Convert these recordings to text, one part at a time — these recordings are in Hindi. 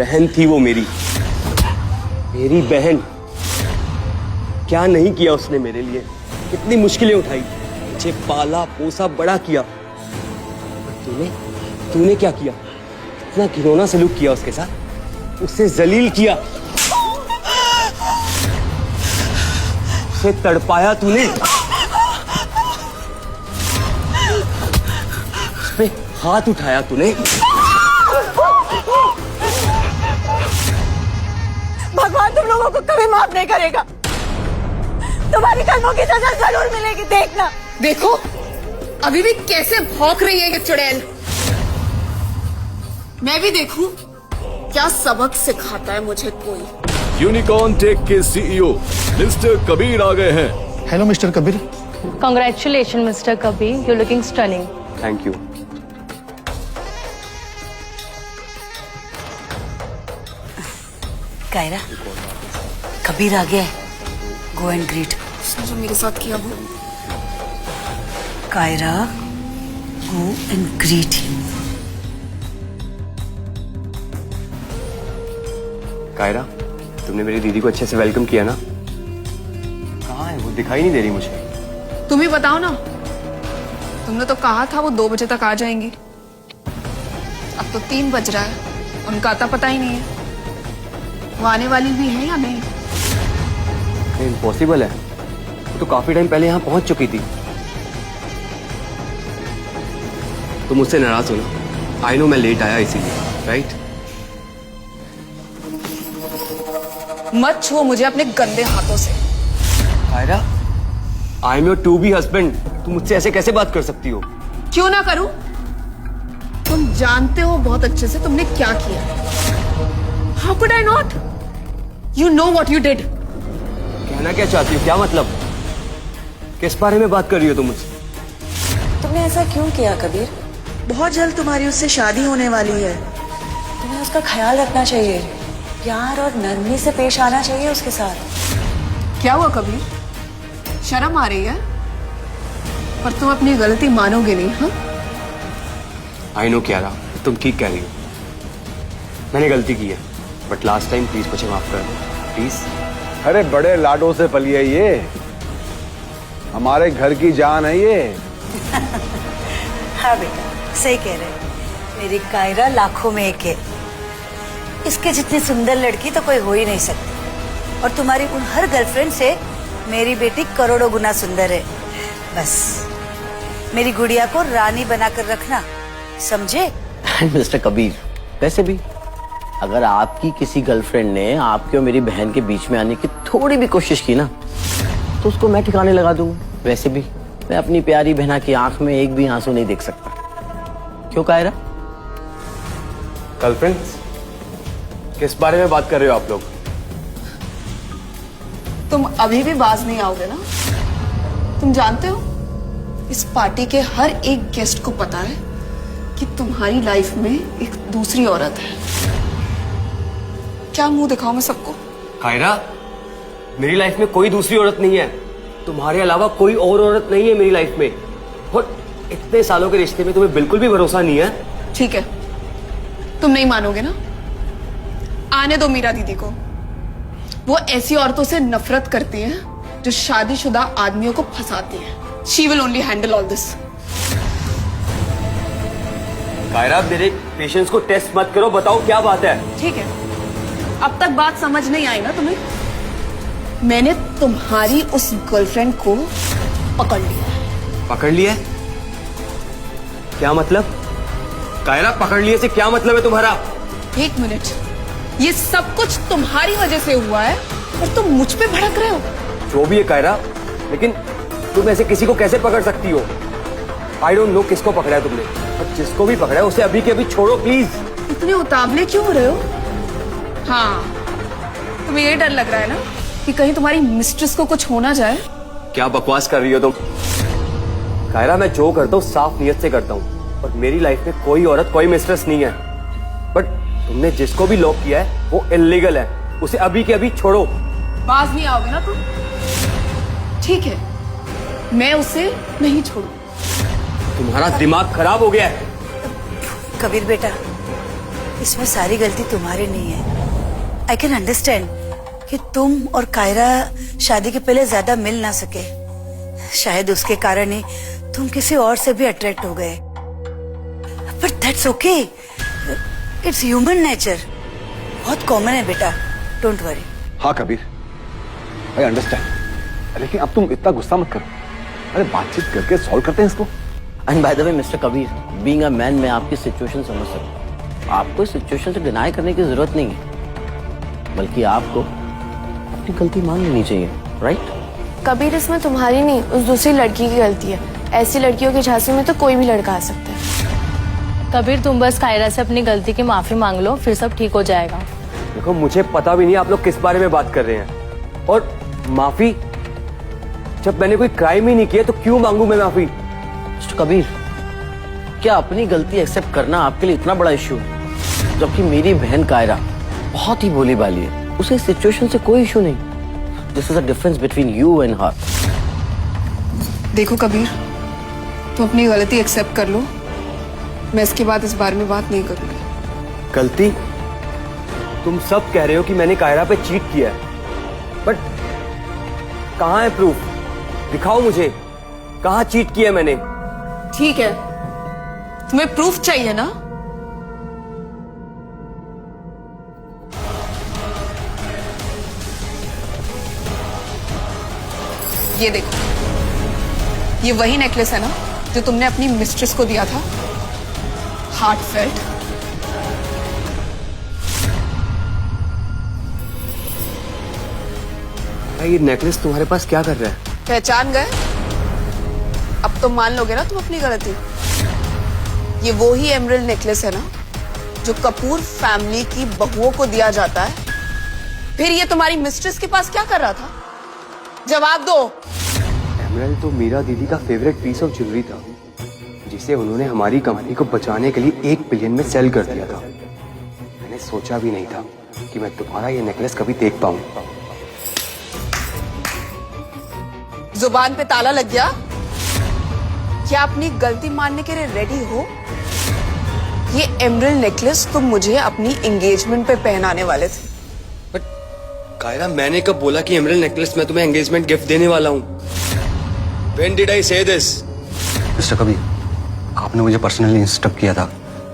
बहन थी वो मेरी मेरी बहन। क्या नहीं किया उसने मेरे लिए, कितनी मुश्किलें उठाई, मुझे पाला पोसा बड़ा किया। तूने क्या किया? इतना घिनौना सलूक किया उसके साथ, उसे जलील किया, उसे तड़पाया तूने, उस पे हाथ उठाया तूने। भगवान तुम लोगों को कभी माफ नहीं करेगा, तुम्हारी कर्मों की सजा जरूर मिलेगी, देखना। देखो अभी भी कैसे भौंक रही है ये चुड़ैल। मैं भी देखूं क्या सबक सिखाता है मुझे कोई। यूनिकॉर्न टेक के सीईओ मिस्टर कबीर आ गए हैं। Hello mister Kabir. Congratulations, Mr. Kabir. You're looking stunning. Thank you. Kaira, Kabir आ गया है, गो एंड ग्रीट। उसने जो मेरे साथ किया वो। Kaira, go and greet him. Kaira, तुमने मेरी दीदी को अच्छे से वेलकम किया ना? कहाँ है वो? दिखाई नहीं दे रही मुझे। तुम ही बताओ ना, तुमने तो कहा था वो 2 बजे तक आ जाएंगी। अब तो 3 बज रहा है, उनका आता पता ही नहीं है। वो आने वाली भी है या नहीं? इम्पॉसिबल है, वो तो काफी टाइम पहले यहाँ पहुंच चुकी थी। तुम मुझसे नाराज हो ना? आई नो मैं लेट आया इसीलिए, राइट? मत छुओ मुझे अपने गंदे हाथों से। Kaira, I am your to be husband, तुम मुझसे ऐसे कैसे बात कर सकती हो? क्यों ना करूं? तुम जानते हो बहुत अच्छे से तुमने क्या किया। How could I not? You know what you did. कहना क्या चाहती हो? क्या मतलब? किस बारे में बात कर रही हो तुम मुझसे? तुमने ऐसा क्यों किया कबीर? बहुत जल्द तुम्हारी उससे शादी होने वाली है, तुम्हें उसका ख्याल रखना चाहिए, प्यार और नरमी से पेश आना चाहिए उसके साथ। क्या हुआ कबीर? शर्म आ रही है? पर तुम अपनी गलती मानोगे नहीं, हाँ? आई नो क्यारा, तुम ठीक कह रही हो, मैंने गलती की है, बट लास्ट टाइम प्लीज मुझे माफ कर दो, प्लीज। अरे बड़े लाडों से पली है ये, हमारे घर की जान है ये। हाँ बेटा, सही कह रहे हैं, मेरी कायरा लाखों में एक है, इसके जितनी सुंदर लड़की तो कोई हो ही नहीं सकती, और तुम्हारी उन हर गर्लफ्रेंड से मेरी बेटी करोड़ों गुना सुंदर है। बस मेरी गुड़िया को रानी बनाकर रखना, समझे? मिस्टर कबीर, वैसे भी अगर आपकी किसी गर्लफ्रेंड ने आपके और मेरी बहन के बीच में आने की थोड़ी भी कोशिश की ना, तो उसको मैं ठिकाने लगा दूंगा। वैसे भी मैं अपनी प्यारी बहना की आंख में एक भी आंसू नहीं देख सकता। क्यों कायरा? गर्लफ्रेंड? किस बारे में बात कर रहे हो आप लोग? तुम अभी भी बाज नहीं आओगे ना? तुम जानते हो इस पार्टी के हर एक गेस्ट को पता है कि तुम्हारी लाइफ में एक दूसरी औरत है। क्या मुंह दिखाऊं मैं सबको? कायरा, मेरी लाइफ में कोई दूसरी औरत नहीं है, तुम्हारे अलावा कोई और औरत नहीं है मेरी लाइफ में, और इतने सालों के रिश्ते में तुम्हें बिल्कुल भी भरोसा नहीं है। ठीक है, तुम नहीं मानोगे ना? आने दो मीरा दीदी को। वो ऐसी औरतों से नफरत करती है जो शादीशुदा आदमियों को फंसाती है। She will only handle all this. Kiara, मेरे पेशेंस को टेस्ट मत करो, बताओ क्या बात है? ठीक है, अब तक बात समझ नहीं आई ना तुम्हें? मैंने तुम्हारी उस गर्लफ्रेंड को पकड़ लिया है। पकड़ लिया? क्या मतलब? कायरा, पकड़ लिए से क्या मतलब है तुम्हारा? 1 मिनट, ये सब कुछ तुम्हारी वजह से हुआ है और तुम मुझ पे भड़क रहे हो। जो भी है कायरा, लेकिन तुम ऐसे किसी को कैसे पकड़ सकती हो? आई डोंट नो किसको पकड़ा है तुमने, पर जिसको भी पकड़ा है उसे अभी के अभी छोड़ो प्लीज। इतने उतावले क्यों हो रहे हो? हाँ, तुम्हें ये डर लग रहा है ना कि कहीं तुम्हारी मिस्ट्रेस को कुछ हो ना जाए। क्या बकवास कर रही हो तुम? कायरा, मैं जो करता हूँ साफ नीयत से करता हूँ, और मेरी लाइफ में कोई औरत कोई मिस्ट्रेस नहीं है, बट तुमने जिसको भी लॉक किया है वो इल्लीगल है, उसे अभी के अभी छोड़ो। बाज नहीं आओगे ना तुम? ठीक है, मैं उसे नहीं छोड़ू। तुम्हारा दिमाग खराब हो गया है। कबीर बेटा, इसमें सारी गलती तुम्हारी नहीं है। आई कैन अंडरस्टैंड कि तुम और कायरा शादी के पहले ज्यादा मिल ना सके। शायद उसके कारण ही तुम किसी और से भी अट्रैक्ट हो गए। But that's okay, it's human nature, बहुत कॉमन है बेटा, डोंट वरी। हाँ कबीर, आई अंडरस्टैंड, लेकिन अब तुम इतना गुस्सा मत करो। अरे बातचीत करके सॉल्व करते हैं इसको। And by the way mister Kabir, being a man मैं आपकी सिचुएशन समझ सकता हूँ। आपको इस सिचुएशन से डिनाई करने की जरूरत नहीं है, बल्कि आपको अपनी गलती मान लेनी चाहिए, राइट? कबीर, इसमें तुम्हारी नहीं, उस दूसरी लड़की की गलती है। ऐसी लड़कियों की झांसी में तो कोई भी लड़का आ सकता है। कबीर, तुम बस कायरा से अपनी गलती की माफी मांग लो, फिर सब ठीक हो जाएगा। देखो मुझे पता भी नहीं आप लोग किस बारे में बात कर रहे हैं, और माफी, जब मैंने कोई क्राइम ही नहीं किया तो क्यों मांगू मैं माफी? मिस्टर कबीर, क्या अपनी गलती एक्सेप्ट करना आपके लिए इतना बड़ा इश्यू है? जबकि मेरी बहन कायरा बहुत ही भोली भाली है, उसे इस सिचुएशन से कोई इश्यू नहीं। This is the difference between you and her. देखो कबीर, तुम अपनी गलती एक्सेप्ट कर लो, मैं इसके बाद इस बारे में बात नहीं करूंगी। गलती? तुम सब कह रहे हो कि मैंने कायरा पे चीट किया है, बट कहाँ है प्रूफ? दिखाओ मुझे, कहाँ चीट किया है मैंने? ठीक है, तुम्हें प्रूफ चाहिए ना? ये देखो, ये वही नेकलेस है ना जो तुमने अपनी मिस्ट्रेस को दिया था, हार्टफेल्ट। ये नेकलेस तुम्हारे पास क्या कर रहा है? पहचान गए? अब तो मान लोगे ना तुम अपनी गलती। ये वो ही एमरल्ड नेकलेस है ना जो कपूर फैमिली की बहुओं को दिया जाता है। फिर ये तुम्हारी मिस्ट्रेस के पास क्या कर रहा था? जवाब दो। एमरल्ड तो मीरा दीदी का फेवरेट पीस ऑफ ज्वेलरी था, जिसे उन्होंने हमारी कंपनी को बचाने के लिए 1 बिलियन में सेल कर दिया था। मैंने सोचा भी नहीं था कि मैं तुम्हारा ये नेकलेस कभी देख पाऊंगा। जुबान पे ताला लग गया? क्या अपनी गलती मानने के लिए रेडी हो? ये एमरल्ड नेकलेस तुम मुझे अपनी एंगेजमेंट पे पहनाने वाले थे। बट कायरा, मैंने कब बोला कि एमरल्ड नेकलेस मैं तुम्हें एंगेजमेंट गिफ्ट देने वाला हूँ? When did I say this? Mister Kabir, आपने मुझे पर्सनली इंस्ट्रक्ट किया था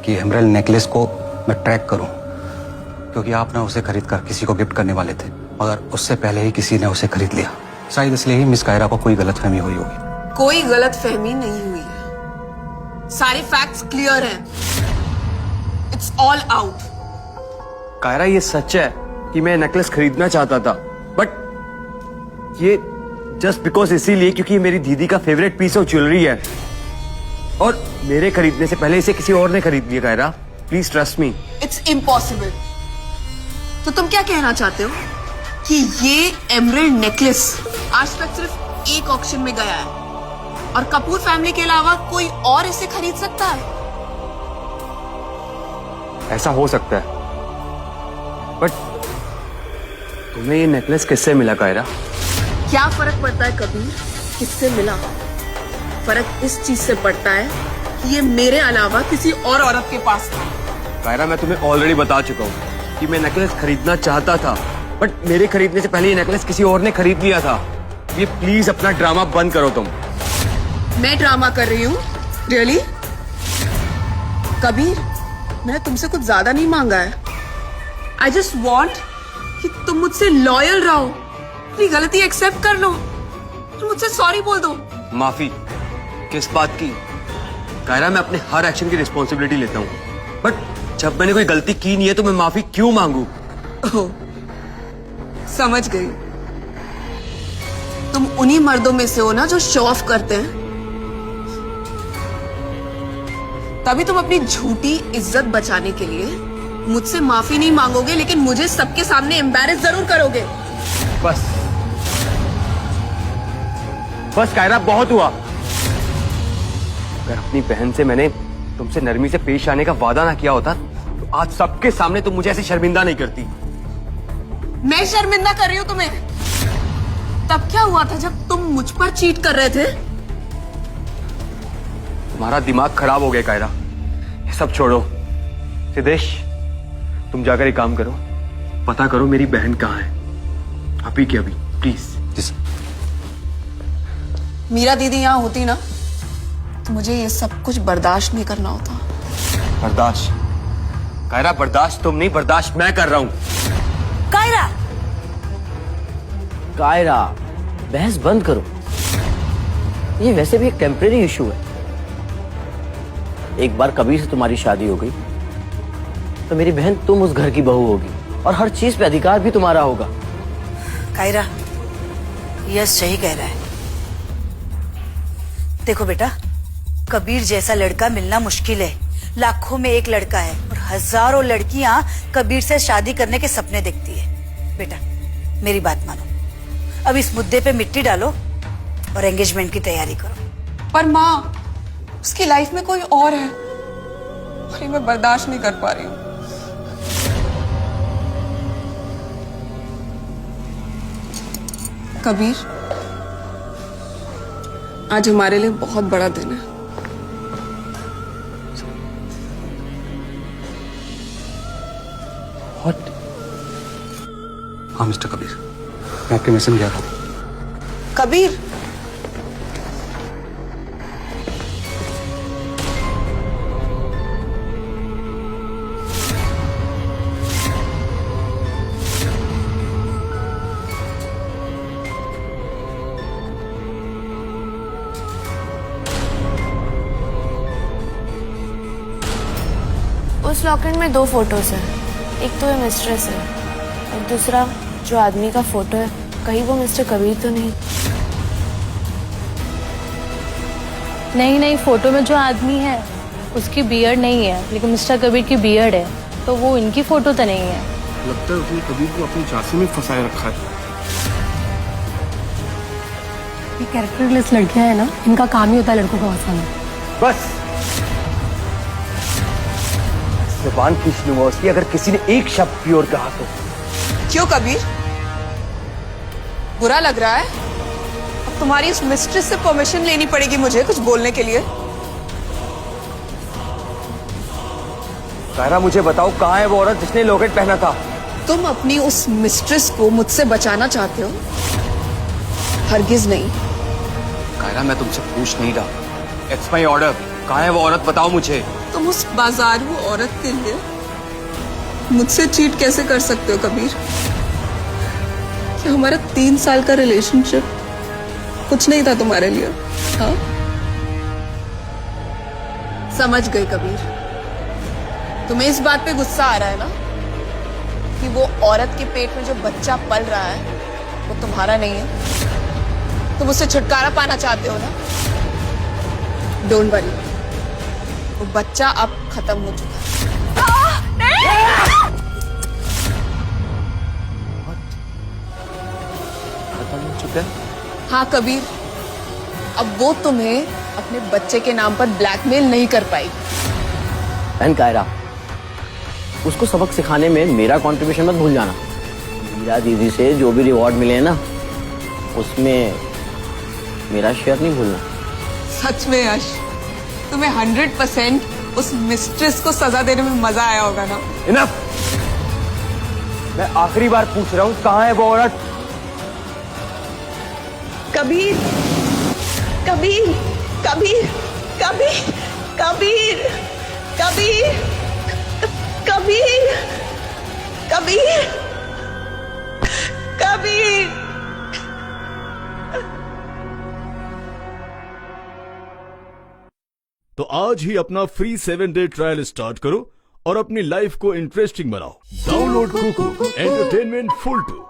कि एमरल्ड नेकलेस को मैं ट्रैक करूं, क्योंकि आपने उसे खरीदकर किसी को गिफ्ट करने वाले थे, मगर उससे पहले ही किसी ने उसे खरीद लिया। शायद इसलिए ही मिस कायरा को कोई गलतफहमी हुई होगी। कोई गलतफहमी नहीं हुई है, सारे फैक्ट्स क्लियर हैं। It's all out. कायरा, ये सच है कि मैं नेकलेस खरीदना चाहता था, बट ये जस्ट बिकॉज इसीलिए क्योंकि ये मेरी दीदी का फेवरेट पीस ऑफ ज्वेलरी है, और मेरे खरीदने से पहले इसे किसी और ने खरीद लिया। Kaira, please trust me. It's impossible. तो तुम क्या कहना चाहते हो कि ये एमरल्ड नेकलेस आज तक सिर्फ एक ऑक्शन में गया है और कपूर फैमिली के अलावा कोई और इसे खरीद सकता है? ऐसा हो सकता है, बट तुम्हें ये नेकलेस किससे मिला कायरा? क्या फर्क पड़ता है कबीर किससे मिला? फर्क इस चीज से पड़ता है कि ये मेरे अलावा किसी और औरत के पास था। कायरा, मैं तुम्हें ऑलरेडी बता चुका हूँ कि मैं नेकलेस खरीदना चाहता था, बट मेरे खरीदने से पहले ये नेकलेस किसी और ने खरीद लिया था। ये प्लीज अपना ड्रामा बंद करो तुम। मैं ड्रामा कर रही हूँ? रियली? कबीर, मैंने तुमसे कुछ ज्यादा नहीं मांगा है। आई जस्ट वॉन्ट कि तुम मुझसे लॉयल रहो, अपनी गलती एक्सेप्ट कर लो, तुम मुझसे सॉरी बोल दो। माफी? किस बात की? कायरा, मैं अपने हर एक्शन की रिस्पॉन्सिबिलिटी लेता हूँ, बट जब मैंने कोई गलती की नहीं है तो मैं माफी क्यों मांगू? ओह, समझ गई। तुम उन्हीं मर्दों में से हो ना जो शो ऑफ करते हैं, तभी तुम अपनी झूठी इज्जत बचाने के लिए मुझसे माफी नहीं मांगोगे, लेकिन मुझे सबके सामने एम्बैरेस जरूर करोगे। बस बस कायरा, बहुत हुआ। अगर अपनी बहन से मैंने तुमसे नरमी से पेश आने का वादा ना किया होता तो आज सबके सामने तुम मुझे ऐसे शर्मिंदा नहीं करती। मैं शर्मिंदा कर रही हूं तुम्हें? तब क्या हुआ था जब तुम मुझ पर चीट कर रहे थे? तुम्हारा दिमाग खराब हो गया कायरा, ये सब छोड़ो। सिद्धेश, तुम जाकर एक काम करो, पता करो मेरी बहन कहाँ है, अभी के अभी, प्लीज। मीरा दीदी यहाँ होती ना तो मुझे ये सब कुछ बर्दाश्त नहीं करना होता। बर्दाश्त? कायरा, बर्दाश्त तुम नहीं, बर्दाश्त मैं कर रहा हूं। कायरा, कायरा, बहस बंद करो। ये वैसे भी एक टेम्परेरी इशू है। एक बार कबीर से तुम्हारी शादी हो गई तो मेरी बहन तुम उस घर की बहू होगी और हर चीज पे अधिकार भी तुम्हारा होगा। कायरा, यस सही कह रहा है। देखो बेटा, कबीर जैसा लड़का मिलना मुश्किल है। लाखों में एक लड़का है और हजारों लड़कियां कबीर से शादी करने के सपने देखती है। बेटा मेरी बात मानो, अब इस मुद्दे पे मिट्टी डालो और एंगेजमेंट की तैयारी करो। पर माँ, उसकी लाइफ में कोई और है और ये मैं बर्दाश्त नहीं कर पा रही हूँ। कबीर, आज हमारे लिए बहुत बड़ा दिन है। What? हाँ मिस्टर कबीर, मैं आपके मिशन गया था। कबीर, उस लॉकेट में 2 फोटोज हैं। एक तो ये मिस्ट्रेस है और दूसरा जो आदमी का फोटो है, कहीं वो मिस्टर कबीर तो नहीं? नहीं नहीं, फोटो में जो आदमी है उसकी बियर्ड नहीं है, लेकिन मिस्टर कबीर की बियर्ड है, तो वो इनकी फोटो तो नहीं है। लगता है उसने कबीर को अपनी झांसी में फंसाए रखा है। ये कैरेक्टरलेस लड़कियां हैं ना, इनका काम ही होता है लड़कों को फंसाना। बस जुबान खींच लूंगा उसकी अगर किसी ने एक शब्द भी और कहा तो। क्यों कबीर, बुरा लग रहा है? अब तुम्हारी उस मिस्ट्रेस से परमिशन लेनी पड़ेगी मुझे कुछ बोलने के लिए। कायरा, मुझे बताओ कहाँ है वो औरत जिसने लॉकेट पहना था? तुम अपनी उस मिस्ट्रेस को मुझसे बचाना चाहते हो? हरगिज नहीं। कायरा, मैं तुमसे पूछ नहीं रहा, इट्स माई ऑर्डर। कहाँ है वो औरत, बताओ मुझे। तुम उस बाजारू औरत के लिए मुझसे चीट कैसे कर सकते हो कबीर? क्या हमारा 3 साल का रिलेशनशिप कुछ नहीं था तुम्हारे लिए? हाँ, समझ गई कबीर। तुम्हें इस बात पे गुस्सा आ रहा है ना कि वो औरत के पेट में जो बच्चा पल रहा है वो तुम्हारा नहीं है। तुम उससे छुटकारा पाना चाहते हो ना? डोंट वरी, वो बच्चा अब खत्म हो चुका है। खत्म हो चुका है? हाँ कबीर, अब वो तुम्हें अपने बच्चे के नाम पर ब्लैकमेल नहीं कर पाएगी। बहन कायरा, उसको सबक सिखाने में मेरा कंट्रीब्यूशन मत भूल जाना। मीरा दीदी से जो भी रिवॉर्ड मिले हैं ना, उसमें मेरा शेयर नहीं भूलना। सच में यश, तुम्हें 100% उस मिस्ट्रेस को सजा देने में मजा आया होगा ना? इनफ! मैं आखिरी बार पूछ रहा हूँ, कहाँ है वो औरत? कबीर, कबीर, कबीर, कबीर, कबीर, कबीर, कबीर, कबीर, कबीर। तो आज ही अपना फ्री 7-डे ट्रायल स्टार्ट करो और अपनी लाइफ को इंटरेस्टिंग बनाओ। Download Kuku entertainment full 2।